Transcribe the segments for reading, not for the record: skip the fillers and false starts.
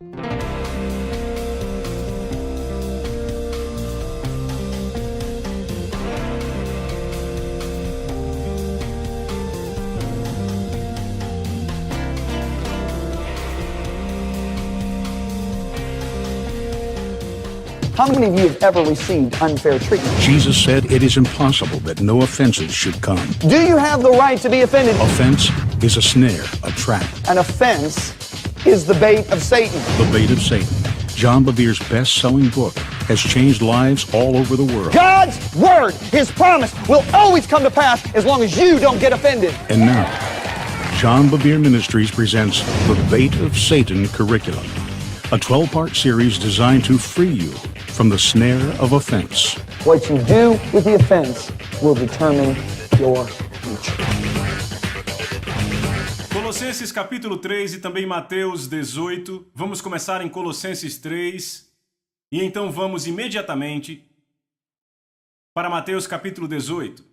How many of you have ever received unfair treatment? Jesus said it is impossible that no offenses should come. Do you have the right to be offended? Offense is a snare, a trap. An offense is the bait of Satan. The bait of Satan. John Bevere's best-selling book has changed lives all over the world. God's word, His promise, will always come to pass as long as you don't get offended. And now, John Bevere Ministries presents The Bait of Satan Curriculum, a 12-part series designed to free you from the snare of offense. What you do with the offense will determine your future. Colossenses capítulo 3 e também Mateus 18. Vamos começar em Colossenses 3 e então vamos imediatamente para Mateus capítulo 18.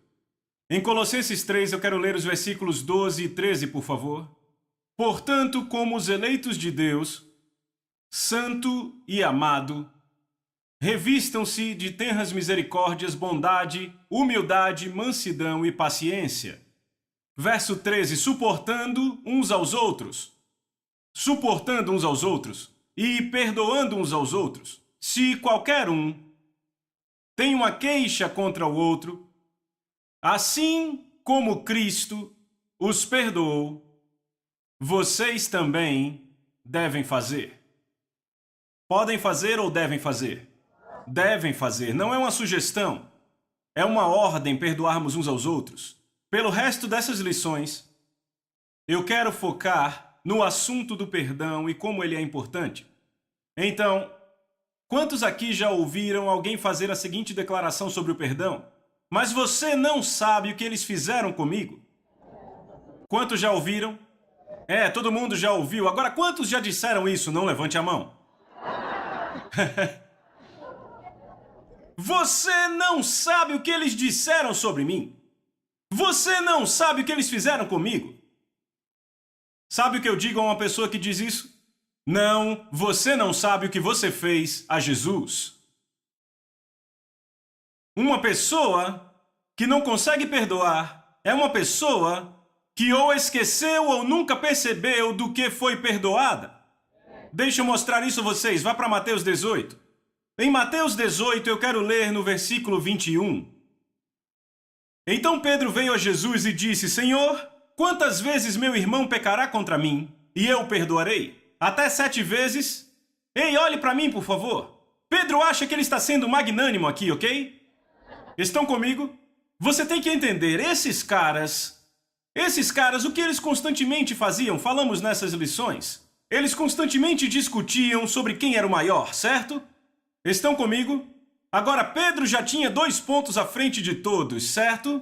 Em Colossenses 3 eu quero ler os versículos 12 e 13, por favor. Portanto, como os eleitos de Deus, santo e amado, revistam-se de tenras misericórdias, bondade, humildade, mansidão e paciência. Verso 13, suportando uns aos outros e perdoando uns aos outros. Se qualquer um tem uma queixa contra o outro, assim como Cristo os perdoou, vocês também devem fazer. Podem fazer ou devem fazer? Devem fazer. Não é uma sugestão. É uma ordem perdoarmos uns aos outros. Pelo resto dessas lições, eu quero focar no assunto do perdão e como ele é importante. Então, quantos aqui já ouviram alguém fazer a seguinte declaração sobre o perdão? Mas você não sabe o que eles fizeram comigo? Quantos já ouviram? Todo mundo já ouviu. Agora, quantos já disseram isso? Não levante a mão. Você não sabe o que eles disseram sobre mim. Você não sabe o que eles fizeram comigo. Sabe o que eu digo a uma pessoa que diz isso? Não, você não sabe o que você fez a Jesus. Uma pessoa que não consegue perdoar é uma pessoa que ou esqueceu ou nunca percebeu do que foi perdoada. Deixa eu mostrar isso a vocês. Vá para Mateus 18. Em Mateus 18, eu quero ler no versículo 21. Então Pedro veio a Jesus e disse, Senhor, quantas vezes meu irmão pecará contra mim, e eu o perdoarei? Até 7 vezes? Ei, olhe para mim, por favor. Pedro acha que ele está sendo magnânimo aqui, ok? Estão comigo? Você tem que entender, esses caras, o que eles constantemente faziam? Falamos nessas lições. Eles constantemente discutiam sobre quem era o maior, certo? Estão comigo? Agora, Pedro já tinha 2 pontos à frente de todos, certo?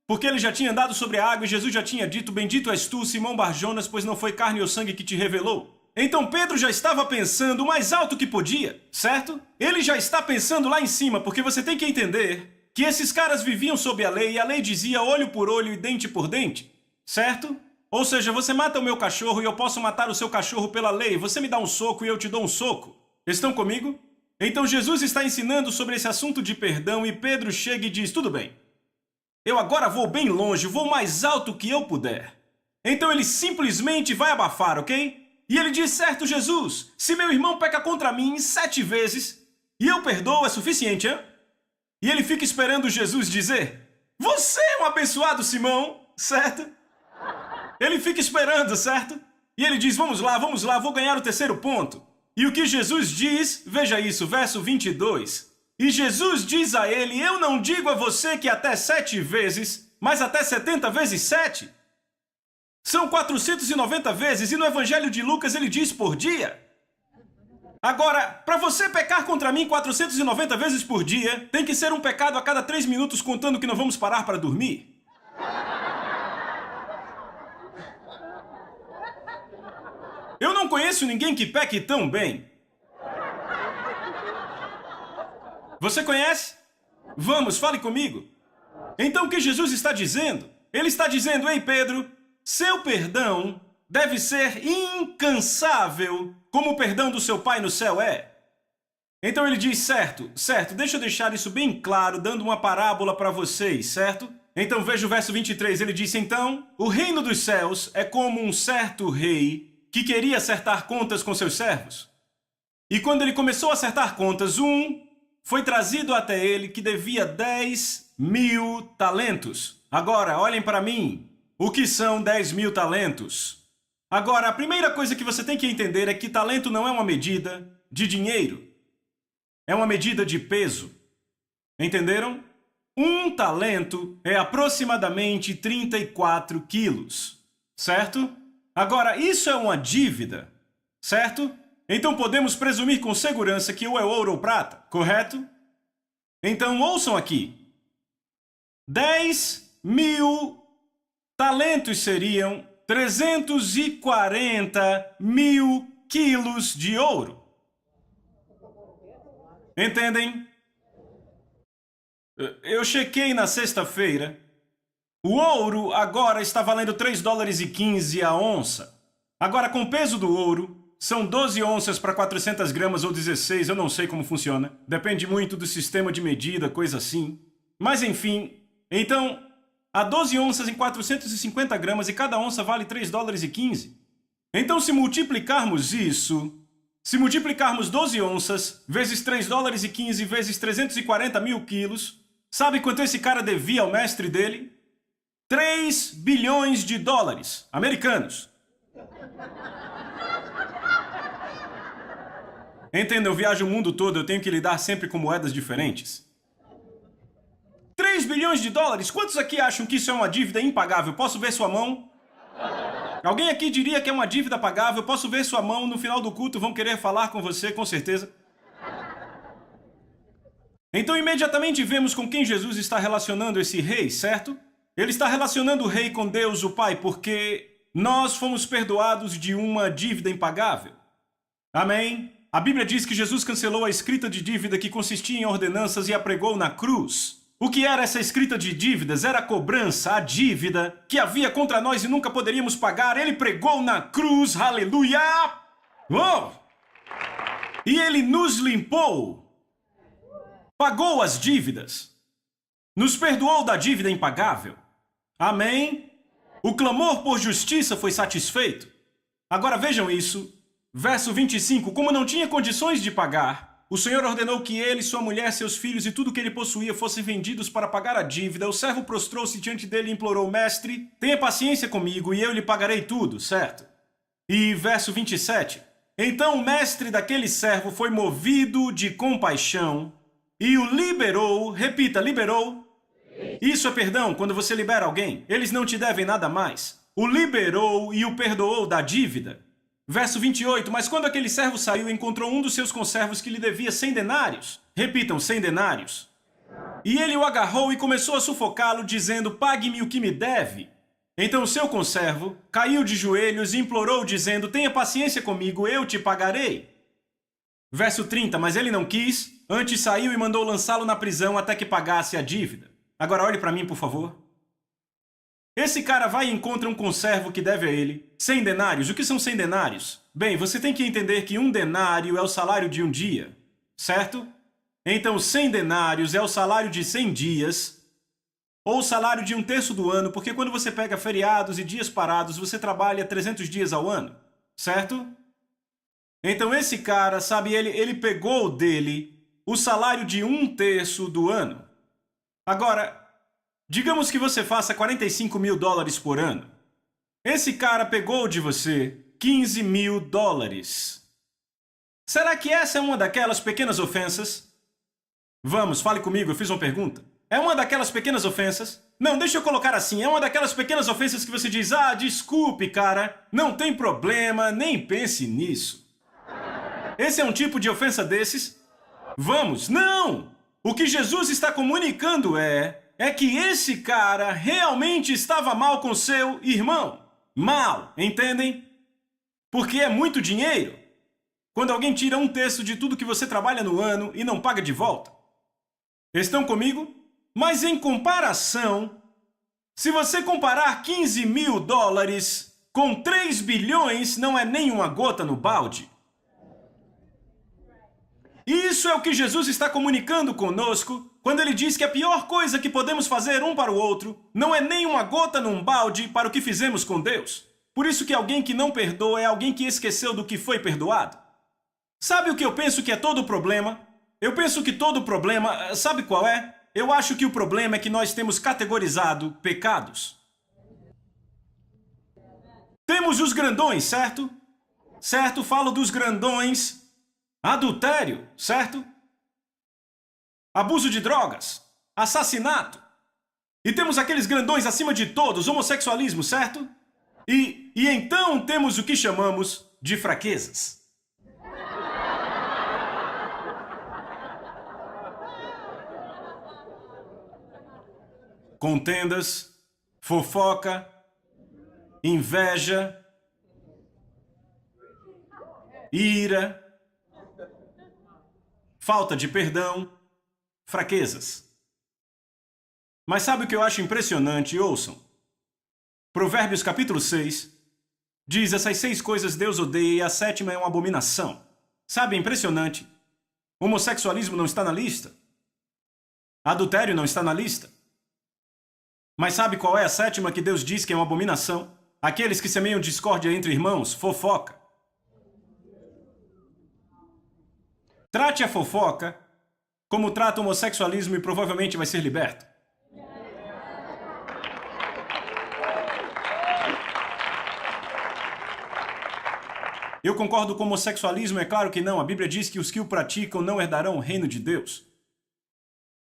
Porque ele já tinha andado sobre a água e Jesus já tinha dito, bendito és tu, Simão Barjonas, pois não foi carne ou sangue que te revelou. Então Pedro já estava pensando o mais alto que podia, certo? Ele já está pensando lá em cima, porque você tem que entender que esses caras viviam sob a lei e a lei dizia olho por olho e dente por dente, certo? Ou seja, você mata o meu cachorro e eu posso matar o seu cachorro pela lei. Você me dá um soco e eu te dou um soco. Estão comigo? Então Jesus está ensinando sobre esse assunto de perdão e Pedro chega e diz, tudo bem, eu agora vou bem longe, vou mais alto que eu puder. Então ele simplesmente vai abafar, ok? E ele diz, certo Jesus, se meu irmão peca contra mim 7 vezes e eu perdoo, é suficiente, hein? E ele fica esperando Jesus dizer, você é um abençoado Simão, certo? Ele fica esperando, certo? E ele diz, vamos lá, vou ganhar o 3º ponto. E o que Jesus diz, veja isso, verso 22. E Jesus diz a ele, eu não digo a você que até 7 vezes, mas até 70 vezes 7. São 490 vezes, e no Evangelho de Lucas ele diz por dia. Agora, para você pecar contra mim 490 vezes por dia, tem que ser um pecado a cada 3 minutos, contando que não vamos parar para dormir. Eu não conheço ninguém que peque tão bem. Você conhece? Vamos, fale comigo. Então o que Jesus está dizendo? Ele está dizendo, ei Pedro, seu perdão deve ser incansável, como o perdão do seu Pai no céu é. Então ele diz, certo, deixa eu deixar isso bem claro, dando uma parábola para vocês, certo? Então veja o verso 23, ele disse, então, o reino dos céus é como um certo rei que queria acertar contas com seus servos. E quando ele começou a acertar contas, foi trazido até ele que devia 10.000 talentos. Agora, olhem para mim, o que são 10.000 talentos? Agora, a primeira coisa que você tem que entender é que talento não é uma medida de dinheiro. É uma medida de peso. Entenderam? Um talento é aproximadamente 34 quilos, certo? Agora, isso é uma dívida, certo? Então podemos presumir com segurança que ou é ouro ou prata, correto? Então ouçam aqui. 10.000 talentos seriam 340.000 quilos de ouro. Entendem? Eu chequei na sexta-feira. O ouro agora está valendo $3,15 a onça. Agora, com o peso do ouro, são 12 onças para 400 gramas ou 16, eu não sei como funciona. Depende muito do sistema de medida, coisa assim. Mas enfim, então, há 12 onças em 450 gramas e cada onça vale $3,15. Então, se multiplicarmos isso... Se multiplicarmos 12 onças vezes $3,15 vezes 340.000 quilos, sabe quanto esse cara devia ao mestre dele? 3 bilhões de dólares americanos. Entenda, eu viajo o mundo todo, eu tenho que lidar sempre com moedas diferentes. 3 bilhões de dólares? Quantos aqui acham que isso é uma dívida impagável? Posso ver sua mão? Alguém aqui diria que é uma dívida pagável? Posso ver sua mão? No final do culto vão querer falar com você, com certeza. Então, imediatamente vemos com quem Jesus está relacionando esse rei, certo? Ele está relacionando o rei com Deus, o Pai, porque nós fomos perdoados de uma dívida impagável. Amém? A Bíblia diz que Jesus cancelou a escrita de dívida que consistia em ordenanças e a pregou na cruz. O que era essa escrita de dívidas? Era a cobrança, a dívida que havia contra nós e nunca poderíamos pagar. Ele pregou na cruz, aleluia! Oh! E ele nos limpou, pagou as dívidas, nos perdoou da dívida impagável. Amém? O clamor por justiça foi satisfeito. Agora vejam isso, verso 25, como não tinha condições de pagar, o Senhor ordenou que ele, sua mulher, seus filhos e tudo que ele possuía fossem vendidos para pagar a dívida. O servo prostrou-se diante dele e implorou, mestre, tenha paciência comigo e eu lhe pagarei tudo, certo? E verso 27, então o mestre daquele servo foi movido de compaixão e o liberou, repita, liberou. Isso é perdão, quando você libera alguém, eles não te devem nada mais. O liberou e o perdoou da dívida. Verso 28, mas quando aquele servo saiu, encontrou um dos seus conservos que lhe devia 100 denários. Repitam, 100 denários. E ele o agarrou e começou a sufocá-lo, dizendo, pague-me o que me deve. Então o seu conservo caiu de joelhos e implorou, dizendo, tenha paciência comigo, eu te pagarei. Verso 30, mas ele não quis, antes saiu e mandou lançá-lo na prisão até que pagasse a dívida. Agora olhe para mim, por favor. Esse cara vai e encontra um conservo que deve a ele 100 denários. O que são 100 denários? Bem, você tem que entender que um denário é o salário de um dia, certo? Então 100 denários é o salário de 100 dias, ou o salário de 1/3 do ano, porque quando você pega feriados e dias parados, você trabalha 300 dias ao ano, certo? Então esse cara, sabe, ele pegou dele o salário de 1/3 do ano. Agora, digamos que você faça $45.000 por ano. Esse cara pegou de você $15.000. Será que essa é uma daquelas pequenas ofensas? Vamos, fale comigo, eu fiz uma pergunta. É uma daquelas pequenas ofensas? Não, deixa eu colocar assim, é uma daquelas pequenas ofensas que você diz, desculpe, cara, não tem problema, nem pense nisso. Esse é um tipo de ofensa desses? Vamos, não! O que Jesus está comunicando é que esse cara realmente estava mal com seu irmão. Mal, entendem? Porque é muito dinheiro. Quando alguém tira 1/3 de tudo que você trabalha no ano e não paga de volta. Estão comigo? Mas em comparação, se você comparar $15.000 com 3 bilhões não é nenhuma gota no balde. Isso é o que Jesus está comunicando conosco quando ele diz que a pior coisa que podemos fazer um para o outro não é nem uma gota num balde para o que fizemos com Deus. Por isso que alguém que não perdoa é alguém que esqueceu do que foi perdoado. Sabe o que eu penso que é todo o problema? Eu penso que todo o problema, sabe qual é? Eu acho que o problema é que nós temos categorizado pecados. Temos os grandões, certo? Certo, falo dos grandões. Adultério, certo? Abuso de drogas, assassinato. E temos aqueles grandões acima de todos, homossexualismo, certo? E então temos o que chamamos de fraquezas. Contendas, fofoca, inveja, ira, falta de perdão, fraquezas. Mas sabe o que eu acho impressionante? Ouçam. Provérbios capítulo 6 diz: essas 6 coisas Deus odeia e a 7ª é uma abominação. Sabe, é impressionante. Homossexualismo não está na lista. Adultério não está na lista. Mas sabe qual é a 7ª que Deus diz que é uma abominação? Aqueles que semeiam discórdia entre irmãos, fofoca. Trate a fofoca como trata o homossexualismo e provavelmente vai ser liberto. Eu concordo com o homossexualismo? É claro que não. A Bíblia diz que os que o praticam não herdarão o reino de Deus.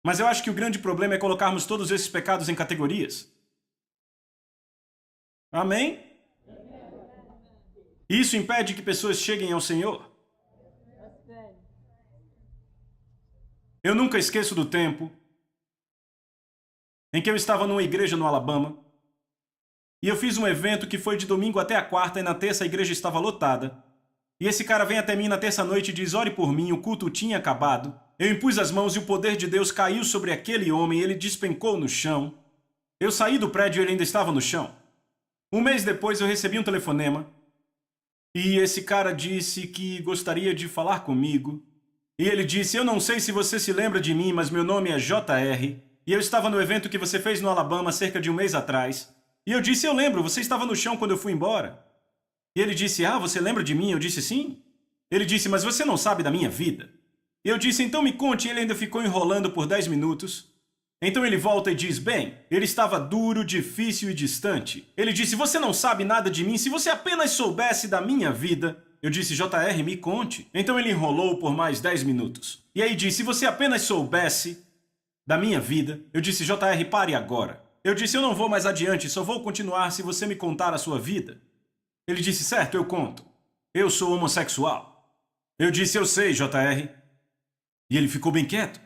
Mas eu acho que o grande problema é colocarmos todos esses pecados em categorias. Amém? Isso impede que pessoas cheguem ao Senhor. Eu nunca esqueço do tempo em que eu estava numa igreja no Alabama e eu fiz um evento que foi de domingo até a quarta e na terça a igreja estava lotada. E esse cara vem até mim na terça-noite e diz: ore por mim, o culto tinha acabado. Eu impus as mãos e o poder de Deus caiu sobre aquele homem e ele despencou no chão. Eu saí do prédio e ele ainda estava no chão. Um mês depois eu recebi um telefonema e esse cara disse que gostaria de falar comigo. E ele disse: eu não sei se você se lembra de mim, mas meu nome é JR e eu estava no evento que você fez no Alabama cerca de um mês atrás. E eu disse: eu lembro, você estava no chão quando eu fui embora. E ele disse: ah, você lembra de mim? Eu disse: sim. Ele disse: mas você não sabe da minha vida. Eu disse: então me conte. E ele ainda ficou enrolando por 10 minutos. Então ele volta e diz: bem, ele estava duro, difícil e distante. Ele disse: você não sabe nada de mim, se você apenas soubesse da minha vida. Eu disse: JR, me conte. Então ele enrolou por mais 10 minutos. E aí disse: se você apenas soubesse da minha vida. Eu disse: JR, pare agora. Eu disse: eu não vou mais adiante, só vou continuar se você me contar a sua vida. Ele disse: certo, eu conto. Eu sou homossexual. Eu disse: eu sei, JR. E ele ficou bem quieto.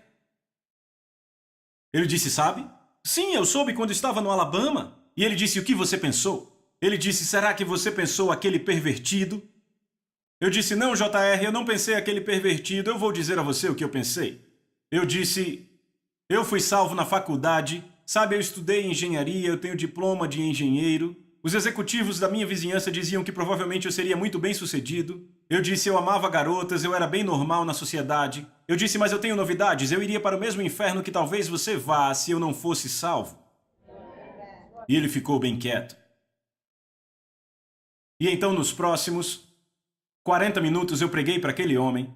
Ele disse: sabe? Sim, eu soube quando estava no Alabama. E ele disse: o que você pensou? Ele disse: será que você pensou aquele pervertido? Eu disse: não, JR, eu não pensei aquele pervertido. Eu vou dizer a você o que eu pensei. Eu disse: eu fui salvo na faculdade. Sabe, eu estudei engenharia, eu tenho diploma de engenheiro. Os executivos da minha vizinhança diziam que provavelmente eu seria muito bem sucedido. Eu disse: eu amava garotas, eu era bem normal na sociedade. Eu disse: mas eu tenho novidades, eu iria para o mesmo inferno que talvez você vá se eu não fosse salvo. E ele ficou bem quieto. E então nos próximos 40 minutos eu preguei para aquele homem.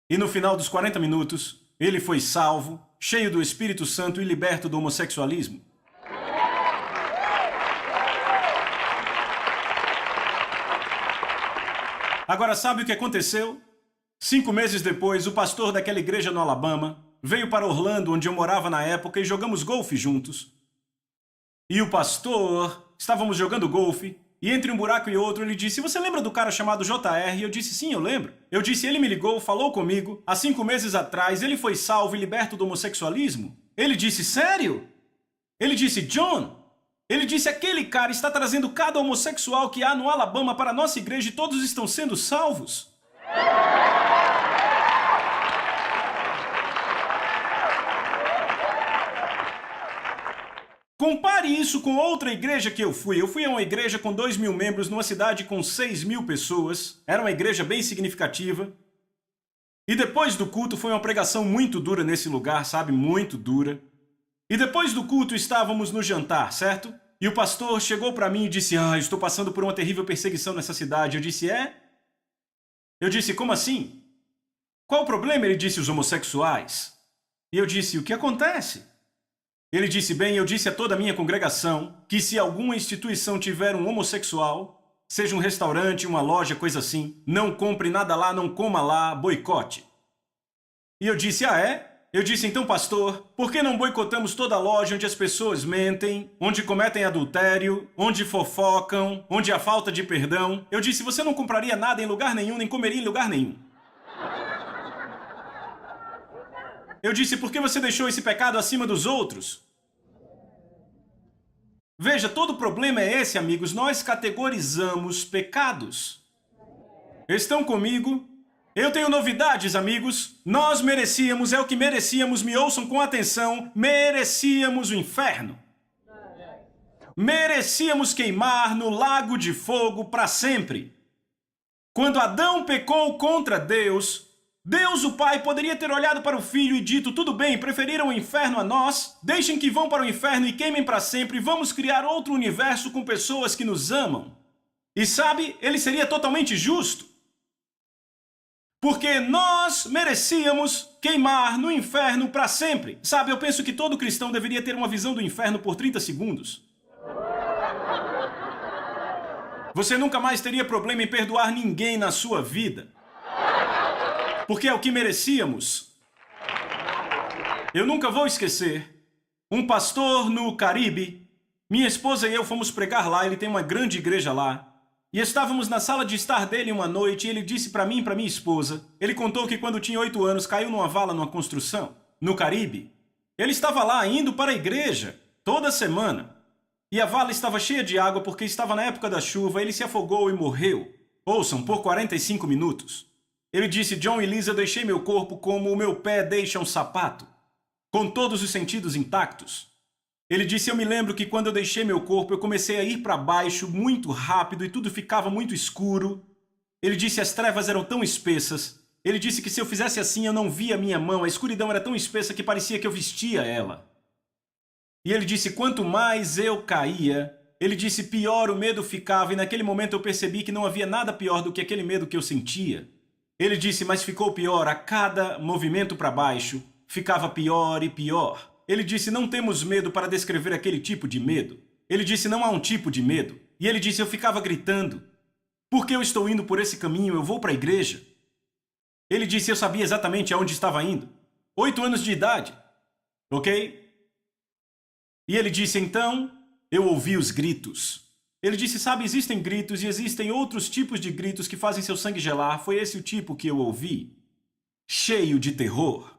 E no final dos 40 minutos, ele foi salvo, cheio do Espírito Santo e liberto do homossexualismo. Agora, sabe o que aconteceu? 5 meses depois, o pastor daquela igreja no Alabama veio para Orlando, onde eu morava na época, e jogamos golfe juntos. E o pastor, estávamos jogando golfe, e entre um buraco e outro ele disse: você lembra do cara chamado JR? E eu disse: sim, eu lembro. Eu disse: ele me ligou, falou comigo, há 5 meses atrás, ele foi salvo e liberto do homossexualismo. Ele disse: sério? Ele disse: John... Ele disse: aquele cara está trazendo cada homossexual que há no Alabama para a nossa igreja e todos estão sendo salvos. Compare isso com outra igreja que eu fui. Eu fui a uma igreja com 2.000 membros numa cidade com 6.000 pessoas. Era uma igreja bem significativa. E depois do culto foi uma pregação muito dura nesse lugar, sabe? Muito dura. E depois do culto estávamos no jantar, certo? E o pastor chegou para mim e disse: estou passando por uma terrível perseguição nessa cidade. Eu disse: é? Eu disse: como assim? Qual o problema? Ele disse: os homossexuais. E eu disse: o que acontece? Ele disse: bem, eu disse a toda a minha congregação que se alguma instituição tiver um homossexual, seja um restaurante, uma loja, coisa assim, não compre nada lá, não coma lá, boicote. E eu disse: é? Eu disse: então, pastor, por que não boicotamos toda a loja onde as pessoas mentem, onde cometem adultério, onde fofocam, onde há falta de perdão? Eu disse: você não compraria nada em lugar nenhum, nem comeria em lugar nenhum. Eu disse: por que você deixou esse pecado acima dos outros? Veja, todo o problema é esse, amigos. Nós categorizamos pecados. Estão comigo? Eu tenho novidades, amigos. Nós merecíamos, é o que merecíamos, me ouçam com atenção, merecíamos o inferno. Merecíamos queimar no lago de fogo para sempre. Quando Adão pecou contra Deus, Deus, o Pai, poderia ter olhado para o Filho e dito: tudo bem, preferiram o inferno a nós, deixem que vão para o inferno e queimem para sempre, vamos criar outro universo com pessoas que nos amam. E sabe, ele seria totalmente justo. Porque nós merecíamos queimar no inferno para sempre. Sabe, eu penso que todo cristão deveria ter uma visão do inferno por 30 segundos. Você nunca mais teria problema em perdoar ninguém na sua vida. Porque é o que merecíamos. Eu nunca vou esquecer. Um pastor no Caribe, minha esposa e eu fomos pregar lá, ele tem uma grande igreja lá. E estávamos na sala de estar dele uma noite e ele disse para mim e para minha esposa, ele contou que quando tinha 8 anos caiu numa vala numa construção, no Caribe. Ele estava lá indo para a igreja, toda semana. E a vala estava cheia de água porque estava na época da chuva, ele se afogou e morreu. Ouçam, por 45 minutos. Ele disse: John e Lisa, eu deixei meu corpo como o meu pé deixa um sapato, com todos os sentidos intactos. Ele disse: eu me lembro que quando eu deixei meu corpo, eu comecei a ir para baixo muito rápido e tudo ficava muito escuro. Ele disse: as trevas eram tão espessas. Ele disse que se eu fizesse assim, eu não via minha mão. A escuridão era tão espessa que parecia que eu vestia ela. E ele disse: quanto mais eu caía, ele disse, pior o medo ficava. E naquele momento eu percebi que não havia nada pior do que aquele medo que eu sentia. Ele disse: mas ficou pior. A cada movimento para baixo, ficava pior e pior. Ele disse: não temos medo para descrever aquele tipo de medo. Ele disse: não há um tipo de medo. E ele disse: eu ficava gritando. Por que eu estou indo por esse caminho? Eu vou para a igreja. Ele disse: eu sabia exatamente aonde estava indo. 8 anos de idade. Ok? E ele disse: então, eu ouvi os gritos. Ele disse: sabe, existem gritos e existem outros tipos de gritos que fazem seu sangue gelar. Foi esse o tipo que eu ouvi. Cheio de terror.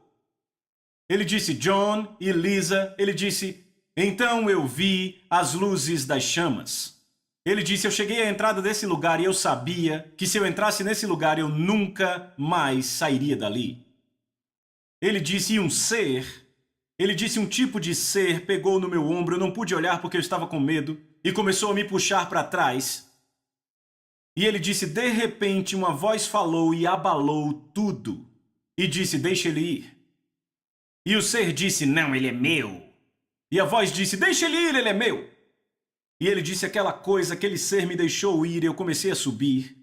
Ele disse: John e Lisa, ele disse: então eu vi as luzes das chamas. Ele disse: eu cheguei à entrada desse lugar e eu sabia que se eu entrasse nesse lugar eu nunca mais sairia dali. Ele disse: e um ser, ele disse, um tipo de ser pegou no meu ombro, eu não pude olhar porque eu estava com medo, e começou a me puxar para trás. E ele disse: de repente uma voz falou e abalou tudo, e disse: deixa ele ir. E o ser disse: não, ele é meu. E a voz disse: deixa ele ir, ele é meu. E ele disse aquela coisa, aquele ser me deixou ir e eu comecei a subir.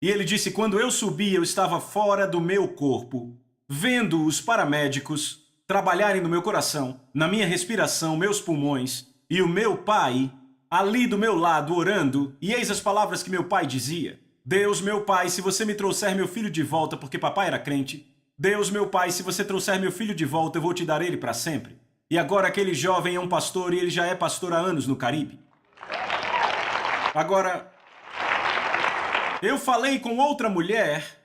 E ele disse: quando eu subi, eu estava fora do meu corpo, vendo os paramédicos trabalharem no meu coração, na minha respiração, meus pulmões, e o meu pai ali do meu lado orando, e eis as palavras que meu pai dizia: Deus, meu pai, se você me trouxer meu filho de volta, porque papai era crente, Deus, meu pai, se você trouxer meu filho de volta, eu vou te dar ele para sempre. E agora aquele jovem é um pastor e ele já é pastor há anos no Caribe. Agora, eu falei com outra mulher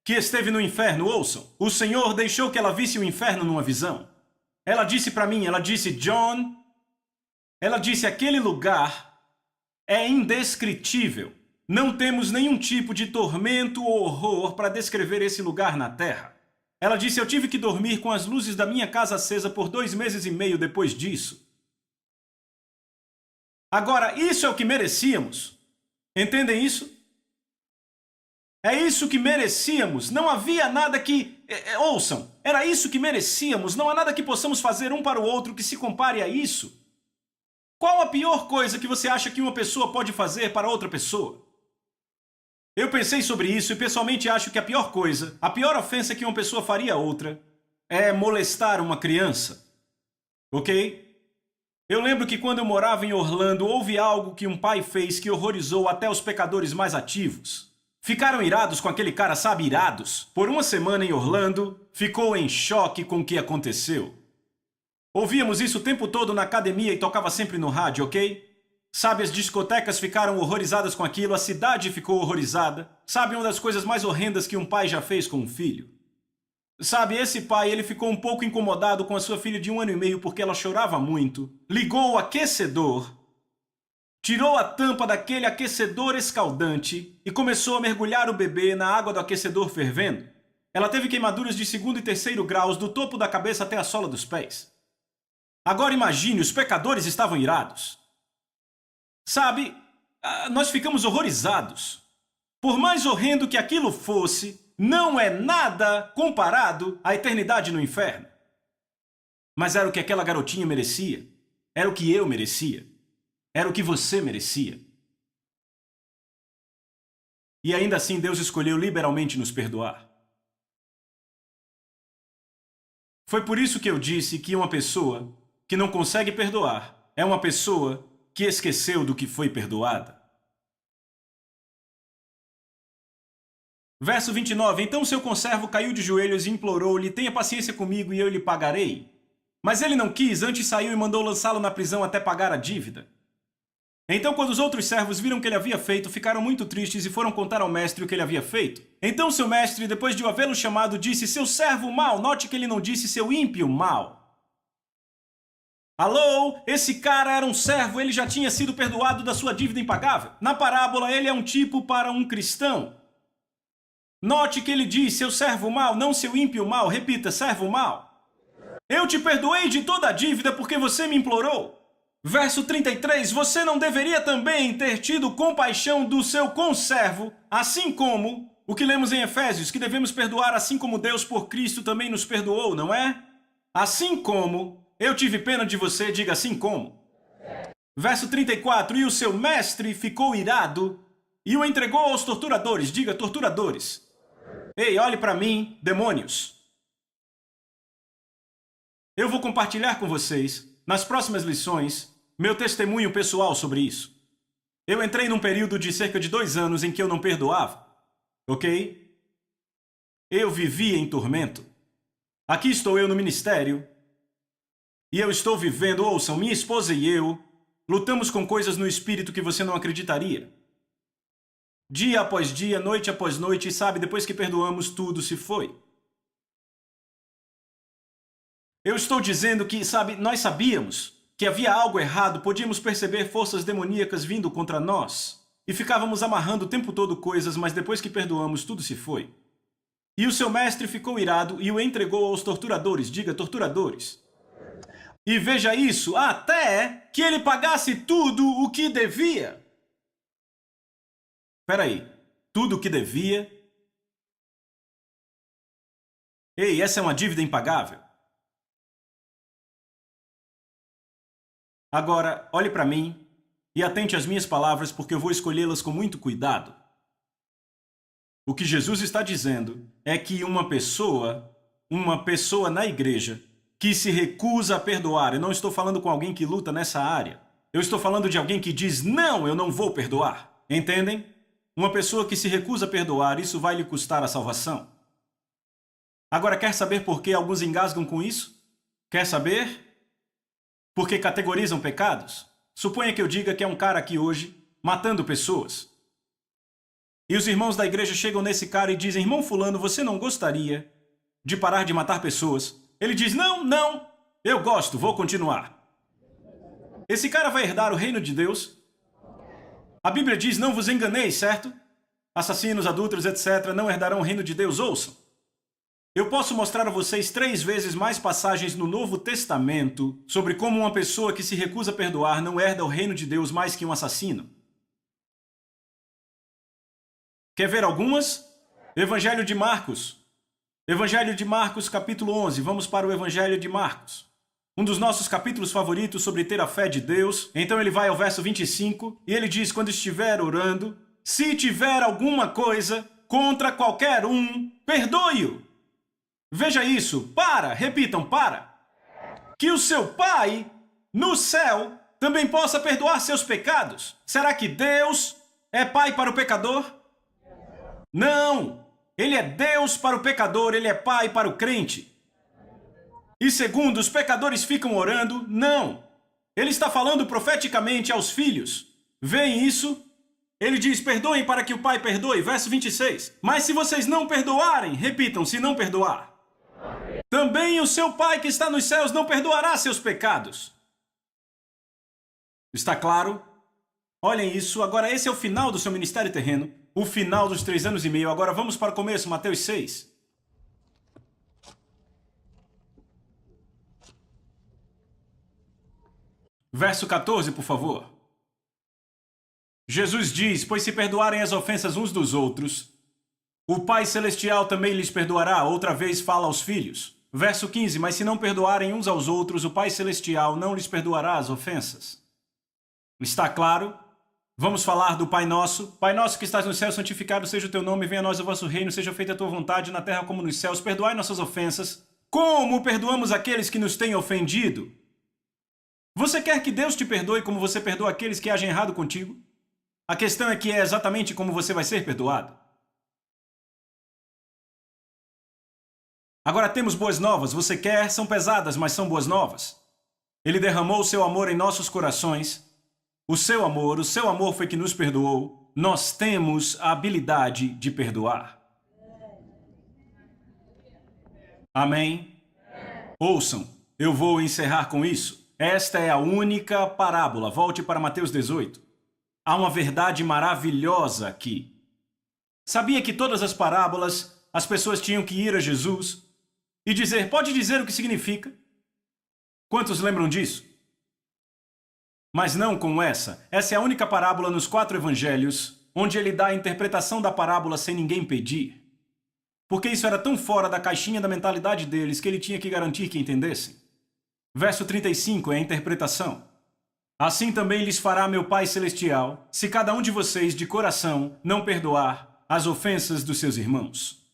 que esteve no inferno, ouçam. O Senhor deixou que ela visse o inferno numa visão. Ela disse para mim, ela disse: John, ela disse, aquele lugar é indescritível. Não temos nenhum tipo de tormento ou horror para descrever esse lugar na terra. Ela disse: eu tive que dormir com as luzes da minha casa acesa por 2 meses e meio depois disso. Agora, isso é o que merecíamos. Entendem isso? É isso que merecíamos. Não havia nada que... ouçam, era isso que merecíamos. Não há nada que possamos fazer um para o outro que se compare a isso. Qual a pior coisa que você acha que uma pessoa pode fazer para outra pessoa? Eu pensei sobre isso e pessoalmente acho que a pior coisa, a pior ofensa que uma pessoa faria a outra, é molestar uma criança. Ok? Eu lembro que quando eu morava em Orlando, houve algo que um pai fez que horrorizou até os pecadores mais ativos. Ficaram irados com aquele cara, sabe, irados. Por uma semana em Orlando, ficou em choque com o que aconteceu. Ouvíamos isso o tempo todo na academia e tocava sempre no rádio, ok? Sabe, as discotecas ficaram horrorizadas com aquilo, a cidade ficou horrorizada. Sabe, uma das coisas mais horrendas que um pai já fez com um filho? Sabe, esse pai, ele ficou um pouco incomodado com a sua filha de 1 ano e meio porque ela chorava muito. Ligou o aquecedor, tirou a tampa daquele aquecedor escaldante e começou a mergulhar o bebê na água do aquecedor fervendo. Ela teve queimaduras de 2º e 3º graus do topo da cabeça até a sola dos pés. Agora imagine, os pecadores estavam irados. Sabe, nós ficamos horrorizados. Por mais horrendo que aquilo fosse, não é nada comparado à eternidade no inferno. Mas era o que aquela garotinha merecia. Era o que eu merecia. Era o que você merecia. E ainda assim Deus escolheu liberalmente nos perdoar. Foi por isso que eu disse que uma pessoa que não consegue perdoar é uma pessoa que esqueceu do que foi perdoada. Verso 29. Então seu conservo caiu de joelhos e implorou-lhe: tenha paciência comigo e eu lhe pagarei. Mas ele não quis, antes saiu e mandou lançá-lo na prisão até pagar a dívida. Então quando os outros servos viram o que ele havia feito, ficaram muito tristes e foram contar ao mestre o que ele havia feito. Então seu mestre, depois de o havê-lo chamado, disse: seu servo mau. Note que ele não disse seu ímpio mau. Alô? Esse cara era um servo, ele já tinha sido perdoado da sua dívida impagável. Na parábola, ele é um tipo para um cristão. Note que ele diz, seu servo mau, não seu ímpio mau. Repita, servo mau. Eu te perdoei de toda a dívida porque você me implorou. Verso 33, você não deveria também ter tido compaixão do seu conservo, assim como o que lemos em Efésios, que devemos perdoar assim como Deus por Cristo também nos perdoou, não é? Assim como... eu tive pena de você, diga assim como. Verso 34, e o seu mestre ficou irado e o entregou aos torturadores, diga torturadores. Ei, olhe para mim, demônios. Eu vou compartilhar com vocês, nas próximas lições, meu testemunho pessoal sobre isso. Eu entrei num período de cerca de 2 anos em que eu não perdoava, ok? Eu vivia em tormento. Aqui estou eu no ministério. E eu estou vivendo, ouçam, minha esposa e eu lutamos com coisas no espírito que você não acreditaria. Dia após dia, noite após noite, e sabe, depois que perdoamos, tudo se foi. Eu estou dizendo que, sabe, nós sabíamos que havia algo errado, podíamos perceber forças demoníacas vindo contra nós, e ficávamos amarrando o tempo todo coisas, mas depois que perdoamos, tudo se foi. E o seu mestre ficou irado e o entregou aos torturadores, diga torturadores. E veja isso, até que ele pagasse tudo o que devia. Espera aí, tudo o que devia? Ei, essa é uma dívida impagável. Agora, olhe para mim e atente às minhas palavras porque eu vou escolhê-las com muito cuidado. O que Jesus está dizendo é que uma pessoa na igreja que se recusa a perdoar. Eu não estou falando com alguém que luta nessa área. Eu estou falando de alguém que diz, não, eu não vou perdoar. Entendem? Uma pessoa que se recusa a perdoar, isso vai lhe custar a salvação. Agora, quer saber por que alguns engasgam com isso? Quer saber? Porque categorizam pecados? Suponha que eu diga que é um cara aqui hoje matando pessoas. E os irmãos da igreja chegam nesse cara e dizem, irmão fulano, você não gostaria de parar de matar pessoas? Ele diz, não, eu gosto, vou continuar. Esse cara vai herdar o reino de Deus? A Bíblia diz, não vos enganeis, certo? Assassinos, adúlteros, etc. não herdarão o reino de Deus, ouçam. Eu posso mostrar a vocês 3 vezes mais passagens no Novo Testamento sobre como uma pessoa que se recusa a perdoar não herda o reino de Deus mais que um assassino. Quer ver algumas? Evangelho de Marcos. Evangelho de Marcos, capítulo 11. Vamos para o Evangelho de Marcos. Um dos nossos capítulos favoritos sobre ter a fé de Deus. Então ele vai ao verso 25 e ele diz: quando estiver orando, se tiver alguma coisa contra qualquer um, perdoe-o. Veja isso. Repitam, para. Que o seu Pai, no céu, também possa perdoar seus pecados. Será que Deus é Pai para o pecador? Não! Ele é Deus para o pecador, Ele é Pai para o crente. E segundo, os pecadores ficam orando? Não! Ele está falando profeticamente aos filhos. Veem isso? Ele diz: perdoem para que o Pai perdoe. Verso 26. Mas se vocês não perdoarem, repitam, se não perdoar, também o seu Pai que está nos céus não perdoará seus pecados. Está claro? Olhem isso. Agora esse é o final do seu ministério terreno. O final dos 3 anos e meio. Agora vamos para o começo, Mateus 6. Verso 14, por favor. Jesus diz: pois se perdoarem as ofensas uns dos outros, o Pai Celestial também lhes perdoará. Outra vez fala aos filhos. Verso 15, mas se não perdoarem uns aos outros, o Pai Celestial não lhes perdoará as ofensas. Está claro? Vamos falar do Pai Nosso. Pai Nosso que estás no céu, santificado seja o teu nome, venha a nós o vosso reino, seja feita a tua vontade na terra como nos céus. Perdoai nossas ofensas, como perdoamos aqueles que nos têm ofendido. Você quer que Deus te perdoe como você perdoa aqueles que agem errado contigo? A questão é que é exatamente como você vai ser perdoado. Agora temos boas novas. Você quer? São pesadas, mas são boas novas. Ele derramou o seu amor em nossos corações. O seu amor foi que nos perdoou. Nós temos a habilidade de perdoar. Amém? Ouçam, eu vou encerrar com isso. Esta é a única parábola. Volte para Mateus 18. Há uma verdade maravilhosa aqui. Sabia que todas as parábolas, as pessoas tinham que ir a Jesus e dizer: pode dizer o que significa? Quantos lembram disso? Mas não com essa. Essa é a única parábola nos 4 evangelhos onde ele dá a interpretação da parábola sem ninguém pedir. Porque isso era tão fora da caixinha da mentalidade deles que ele tinha que garantir que entendessem. Verso 35 é a interpretação. Assim também lhes fará meu Pai Celestial, se cada um de vocês de coração não perdoar as ofensas dos seus irmãos.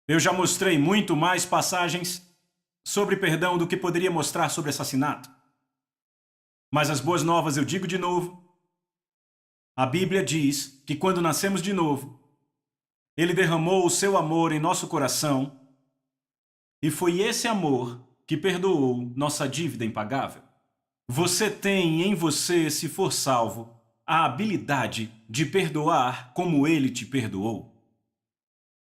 Eu já mostrei muito mais passagens sobre perdão do que poderia mostrar sobre assassinato. Mas as boas novas eu digo de novo. A Bíblia diz que quando nascemos de novo, Ele derramou o seu amor em nosso coração e foi esse amor que perdoou nossa dívida impagável. Você tem em você, se for salvo, a habilidade de perdoar como Ele te perdoou.